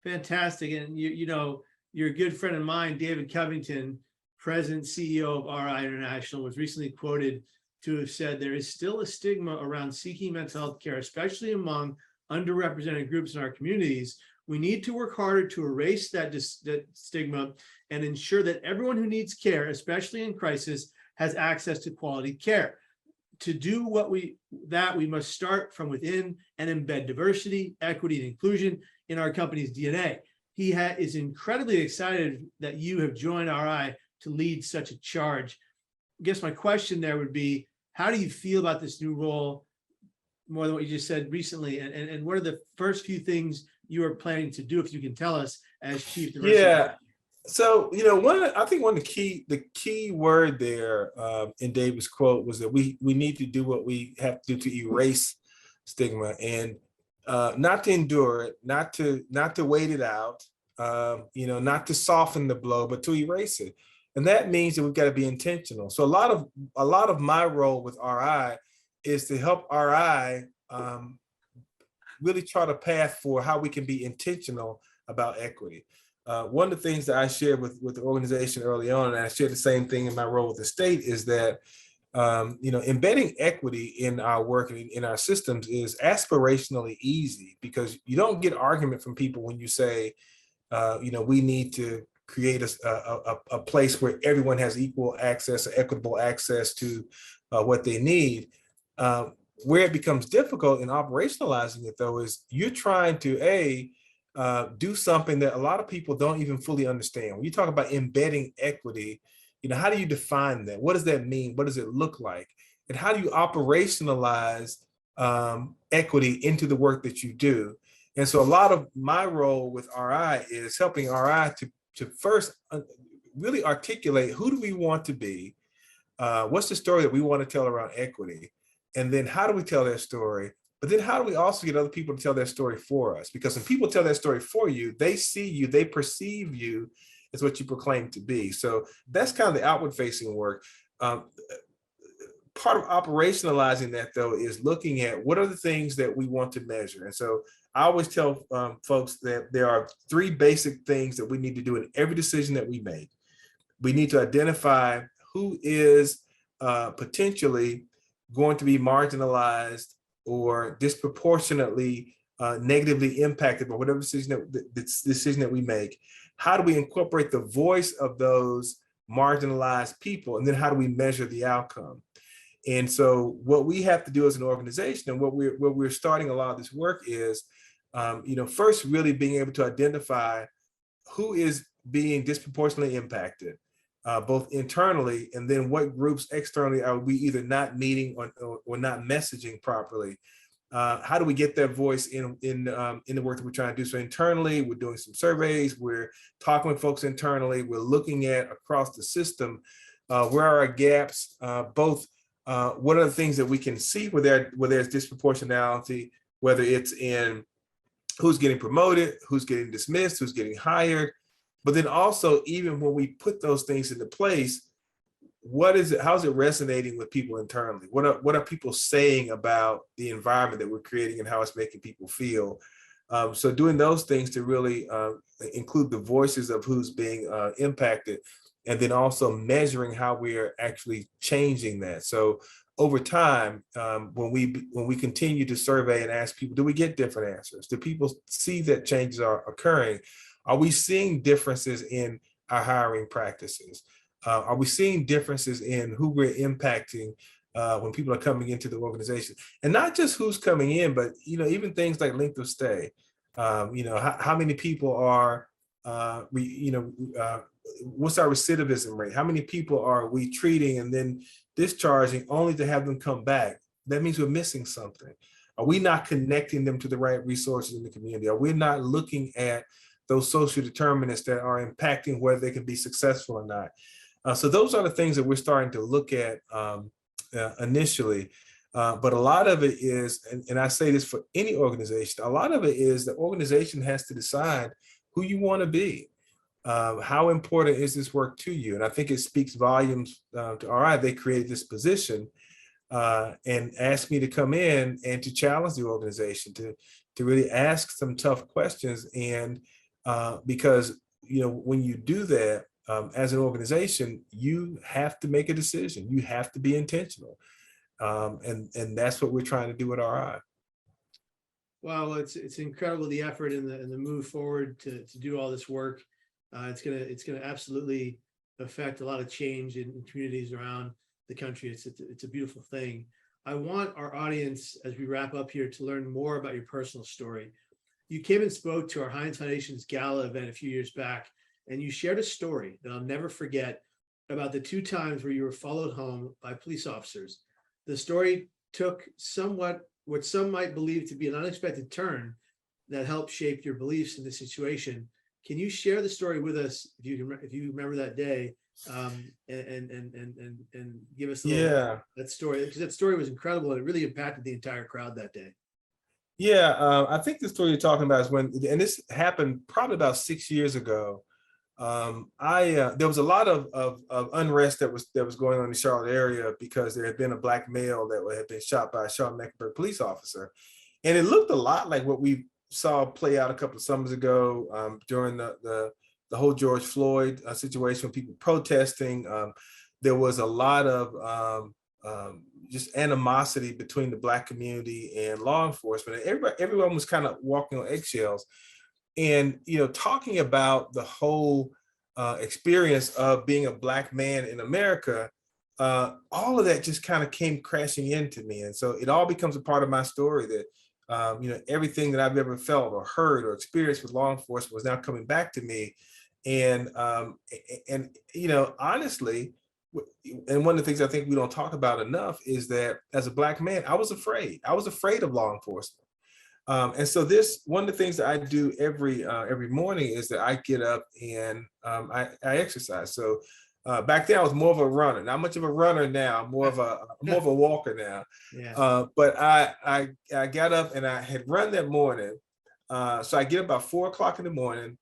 Fantastic. And you're a good friend of mine, David Covington, President CEO of RI International, was recently quoted to have said there is still a stigma around seeking mental health care, especially among underrepresented groups in our communities. We need to work harder to erase that stigma and ensure that everyone who needs care, especially in crisis, has access to quality care. To do that, we must start from within and embed diversity, equity, and inclusion in our company's DNA. He is incredibly excited that you have joined RI to lead such a charge. I guess my question there would be, how do you feel about this new role, more than what you just said recently? And what are the first few things you are planning to do, if you can tell us, as Chief Diversity? Yeah. So, I think one of the key word there in David's quote was that we need to do what we have to do to erase stigma, and not to endure it, not to wait it out, not to soften the blow, but to erase it. And that means that we've got to be intentional. So a lot of my role with RI is to help RI really chart a path for how we can be intentional about equity. One of the things that I shared with the organization early on, and I shared the same thing in my role with the state, is that embedding equity in our work and in our systems is aspirationally easy, because you don't get argument from people when you say, we need to create a place where everyone has equal access or equitable access to what they need. Where it becomes difficult in operationalizing it, though, is you're trying to do something that a lot of people don't even fully understand. When you talk about embedding equity, how do you define that? What does that mean? What does it look like? And how do you operationalize equity into the work that you do? And so a lot of my role with RI is helping RI to first really articulate, who do we want to be? What's the story that we want to tell around equity? And then how do we tell that story? But then how do we also get other people to tell that story for us? Because when people tell that story for you, they see you, they perceive you as what you proclaim to be. So that's kind of the outward facing work. Part of operationalizing that, though, is looking at what are the things that we want to measure. And so I always tell folks that there are 3 basic things that we need to do in every decision that we make. We need to identify who is potentially going to be marginalized or disproportionately negatively impacted by whatever decision that we make. How do we incorporate the voice of those marginalized people? And then how do we measure the outcome? And so what we have to do as an organization, and what we're starting a lot of this work is, first really being able to identify who is being disproportionately impacted, both internally, and then what groups externally are we either not meeting or not messaging properly. How do we get that voice in the work that we're trying to do? So internally, we're doing some surveys, we're talking with folks internally, we're looking at across the system, where are our gaps, both what are the things that we can see where there's disproportionality, whether it's in who's getting promoted, who's getting dismissed, who's getting hired, but then also, even when we put those things into place, how's it resonating with people internally? What are people saying about the environment that we're creating and how it's making people feel? So doing those things to really include the voices of who's being impacted, and then also measuring how we are actually changing that. So over time, when we continue to survey and ask people, do we get different answers? Do people see that changes are occurring? Are we seeing differences in our hiring practices? Are we seeing differences in who we're impacting when people are coming into the organization? And not just who's coming in, but even things like length of stay. How many people are what's our recidivism rate? How many people are we treating and then discharging only to have them come back? That means we're missing something. Are we not connecting them to the right resources in the community? Are we not looking at those social determinants that are impacting whether they can be successful or not? So those are the things that we're starting to look at initially. But a lot of it is, and I say this for any organization, a lot of it is the organization has to decide who you want to be. How important is this work to you? And I think it speaks volumes to RI. They created this position and asked me to come in and to challenge the organization, to really ask some tough questions. And because, when you do that as an organization, you have to make a decision. You have to be intentional. And that's what we're trying to do with RI. Well, it's incredible, the effort and the move forward to do all this work. It's gonna absolutely affect a lot of change in communities around the country. It's a beautiful thing. I want our audience, as we wrap up here, to learn more about your personal story. You came and spoke to our Heinz Foundation's gala event a few years back, and you shared a story that I'll never forget about the 2 times where you were followed home by police officers. The story took somewhat what some might believe to be an unexpected turn that helped shape your beliefs in this situation. Can you share the story with us, if you remember that day, and give us that story, because that story was incredible and it really impacted the entire crowd that day. Yeah, I think the story you're talking about is and this happened probably about 6 years ago. There was a lot of unrest that was going on in the Charlotte area because there had been a Black male that had been shot by a Charlotte-Mecklenburg police officer, and it looked a lot like what we saw play out a couple of summers ago during the whole George Floyd situation, people protesting. There was a lot of just animosity between the Black community and law enforcement. And everyone was kind of walking on eggshells. And, talking about the whole experience of being a Black man in America, all of that just kind of came crashing into me. And so it all becomes a part of my story that, everything that I've ever felt or heard or experienced with law enforcement was now coming back to me. And honestly, and one of the things I think we don't talk about enough is that as a Black man, I was afraid. I was afraid of law enforcement. And so one of the things that I do every morning is that I get up and I exercise. So back then I was more of a runner, not much of a runner now, more of a walker now. Yeah. But I got up and I had run that morning. So I get up about 4 o'clock in the morning,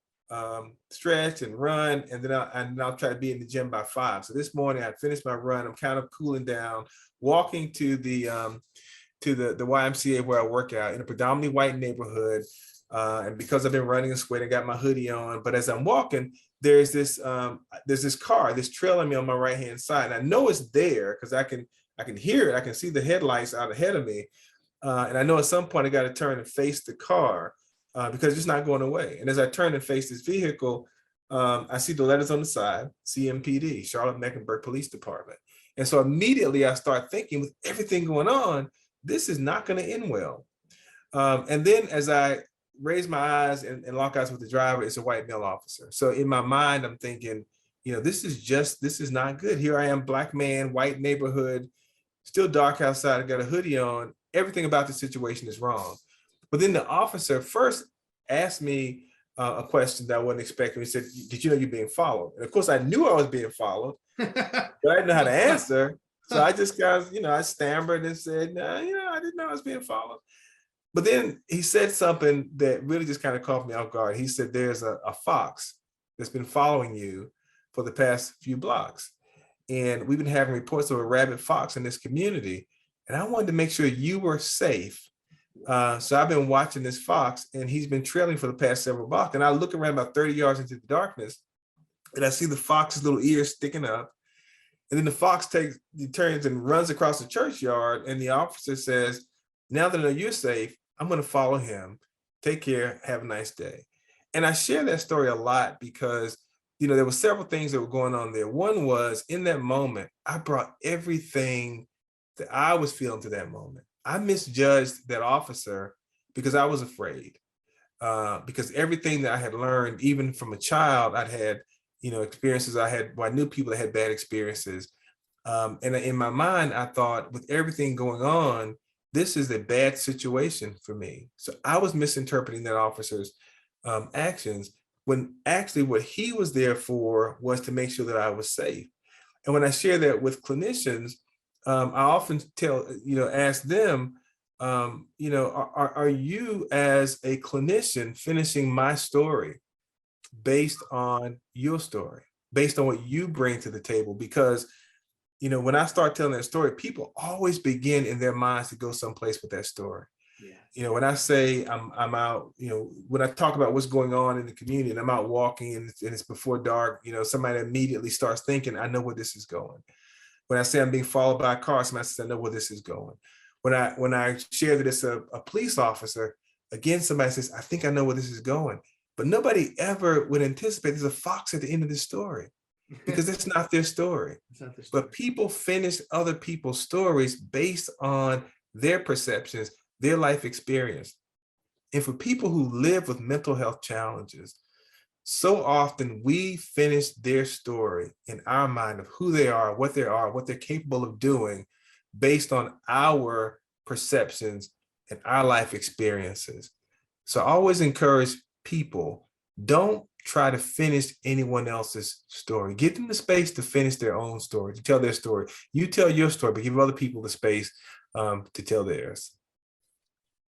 stretch and run, and then I'll try to be in the gym by 5. So this morning I finished my run. I'm kind of cooling down, walking to the YMCA where I work out in a predominantly white neighborhood. And because I've been running and sweating, I got my hoodie on. But as I'm walking, there's this car, this trailing me on my right hand side. And I know it's there because I can hear it. I can see the headlights out ahead of me. And I know at some point I got to turn and face the car because it's just not going away. And as I turn and face this vehicle, I see the letters on the side, CMPD, Charlotte-Mecklenburg Police Department. And so immediately I start thinking, with everything going on, this is not going to end well. And then as I raise my eyes and lock eyes with the driver, it's a white male officer. So in my mind, I'm thinking, this is not good. Here I am, Black man, white neighborhood, still dark outside. I got a hoodie on. Everything about the situation is wrong. But then the officer first asked me a question that I wasn't expecting. He said, "Did you know you're being followed?" And of course, I knew I was being followed, but I didn't know how to answer. So I just got, I stammered and said, "No, I didn't know I was being followed." But then he said something that really just kind of caught me off guard. He said, "There's a fox that's been following you for the past few blocks. And we've been having reports of a rabid fox in this community. And I wanted to make sure you were safe. So I've been watching this fox and he's been trailing for the past several blocks." And I look around about 30 yards into the darkness and I see the fox's little ears sticking up. And then the fox turns and runs across the churchyard. And the officer says, "Now that I know you're safe, I'm going to follow him. Take care. Have a nice day." And I share that story a lot because, there were several things that were going on there. One was, in that moment, I brought everything that I was feeling to that moment. I misjudged that officer because I was afraid. Because everything that I had learned, even from a child, I'd had, experiences I knew people that had bad experiences. And in my mind, I thought, with everything going on, this is a bad situation for me. So I was misinterpreting that officer's actions, when actually what he was there for was to make sure that I was safe. And when I share that with clinicians, I often ask them, are you as a clinician finishing my story based on your story, based on what you bring to the table? Because, when I start telling that story, people always begin in their minds to go someplace with that story. Yeah. When I say I'm out, when I talk about what's going on in the community and I'm out walking and it's before dark, somebody immediately starts thinking, I know where this is going. When I say I'm being followed by a car, somebody says, I know where this is going. When I share that it's a police officer, again, somebody says, I think I know where this is going. But nobody ever would anticipate there's a fox at the end of the story, because it's not their story. It's not their story. But people finish other people's stories based on their perceptions, their life experience. And for people who live with mental health challenges, so often we finish their story in our mind of who they are, what they're capable of doing based on our perceptions and our life experiences. So I always encourage people, don't try to finish anyone else's story. Give them the space to finish their own story, to tell their story. You tell your story, but give other people the space to tell theirs.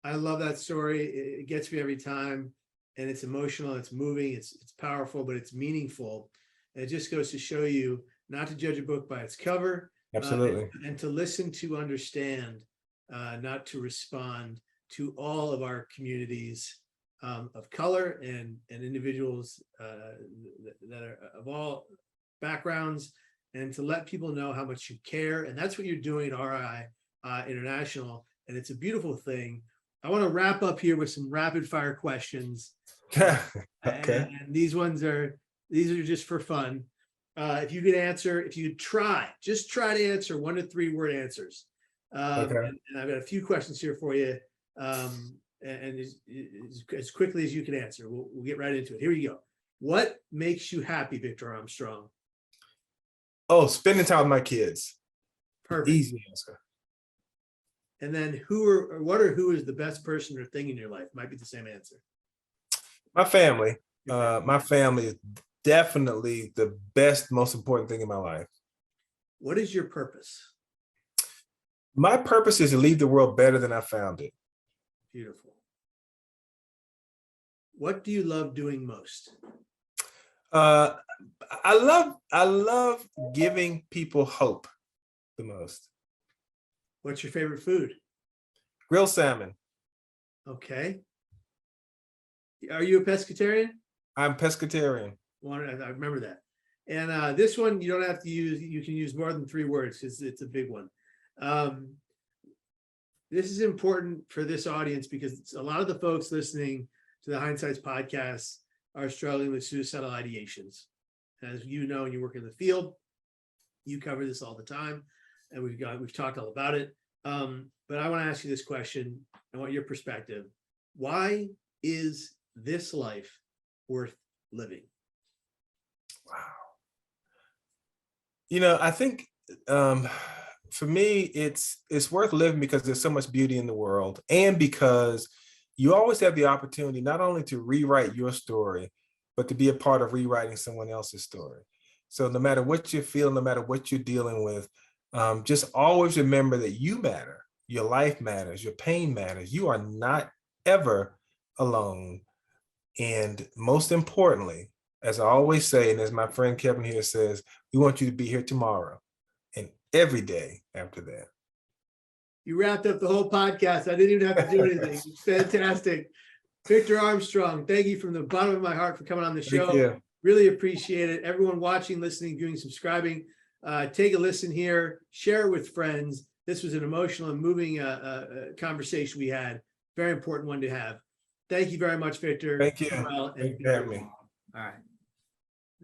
I love that story. It gets me every time, and it's emotional, it's moving, it's powerful, but it's meaningful. And it just goes to show you not to judge a book by its cover. Absolutely. And to listen to understand, not to respond to all of our communities of color and individuals that are of all backgrounds, and to let people know how much you care. And that's what you're doing at RI International. And it's a beautiful thing. I want to wrap up here with some rapid fire questions. Okay. And these are just for fun. If you could just try to answer 1 to 3 word answers. Okay. And I've got a few questions here for you. And as quickly as you can answer, we'll get right into it. Here we go. What makes you happy, Victor Armstrong? Oh, spending time with my kids. Perfect. Easy answer. And then who is the best person or thing in your life? Might be the same answer. My family. My family is definitely the best, most important thing in my life. What is your purpose? My purpose is to leave the world better than I found it. Beautiful. What do you love doing most? I love giving people hope the most. What's your favorite food? Grilled salmon. Okay. Are you a pescatarian? I'm pescatarian. I remember that. And this one, you don't have to use, you can use more than 3 words because it's a big one. This is important for this audience because a lot of the folks listening to the Hindsight's podcast are struggling with suicidal ideations. As you know, and you work in the field, you cover this all the time, and we've talked all about it. But I want to ask you this question. I want your perspective. Why is this life worth living? Wow. I think for me, it's worth living because there's so much beauty in the world, and because you always have the opportunity not only to rewrite your story, but to be a part of rewriting someone else's story. So no matter what you're feeling, no matter what you're dealing with, just always remember that you matter. Your life matters. Your pain matters. You are not ever alone. And most importantly, as I always say, and as my friend Kevin here says, we want you to be here tomorrow and every day after that. You wrapped up the whole podcast. I didn't even have to do anything. It's fantastic. Victor Armstrong, thank you from the bottom of my heart for coming on the show. Thank you. Really appreciate it. Everyone watching, listening, viewing, subscribing, take a listen here, share it with friends. This was an emotional and moving conversation we had. Very important one to have. Thank you very much, Victor. Thank you. Well, Thank you for having me. All right.